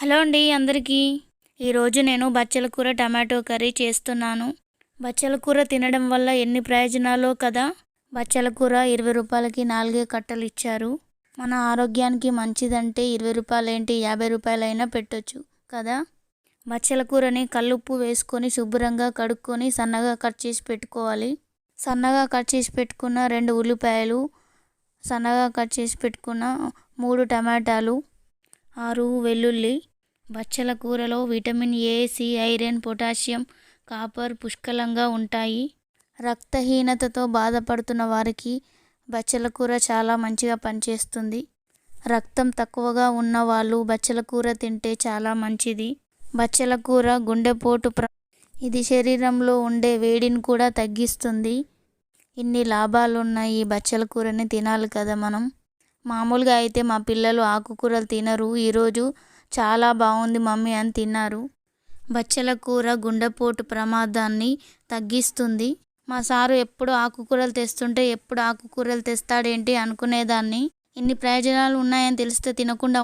Hello అండి అందరికీ. ఈరోజు నేను బచ్చల కూర టమాటో కర్రీ చేస్తున్నాను. బచ్చల కూర తినడం వల్ల ఎన్ని ప్రయోజనాలో కదా. బచ్చల కూర 20 రూపాయలకి 4 కట్టలు ఇచ్చారు. మన ఆరోగ్యానికి మంచిదంటే 20 రూపాయలేంటి 50 రూపాయలైనా పెట్టొచ్చు కదా. బచ్చల కూరని కల్లుప్పు వేసుకొని శుభ్రంగా కడుక్కొని సన్నగా కట్ చేసి పెట్టుకోవాలి. సన్నగా కట్ చేసి పెట్టుకున్న 2 ఉల్లిపాయలు, సన్నగా కట్ చేసి పెట్టుకున్న 3 టమాటాలు, 6 వెల్లుల్లి. బచ్చల కూరలో vitamin A, C, iron, potassium, copper పుష్కలంగా ఉంటాయి. రక్తహీనతతో బాధపడుతున్న వారికి బచ్చల కూర చాలా మంచిగా పనిచేస్తుంది. రక్తం తక్కువగా ఉన్న వాళ్ళు బచ్చల కూర తింటే చాలా మంచిది. బచ్చల కూర గుండెపోటు ఇది శరీరంలో ఉండే వేడిని కూడా తగ్గిస్తుంది. ఇన్ని లాభాలున్న ఈ బచ్చల కూరని తినాలి కదా మనం. మామూలుగా అయితే మా పిల్లలు ఆకుకూరలు తినరు. ఈరోజు చాలా బాగుంది మమ్మీ అని తిన్నారు. బచ్చల కూర గుండెపోటు ప్రమాదాన్ని తగ్గిస్తుంది. మా సారు ఎప్పుడు ఆకుకూరలు తెస్తుంటే ఎప్పుడు ఆకుకూరలు తెస్తాడేంటి అనుకునేదాన్ని. ఇన్ని ప్రయోజనాలు ఉన్నాయని తెలిస్తే తినకుండా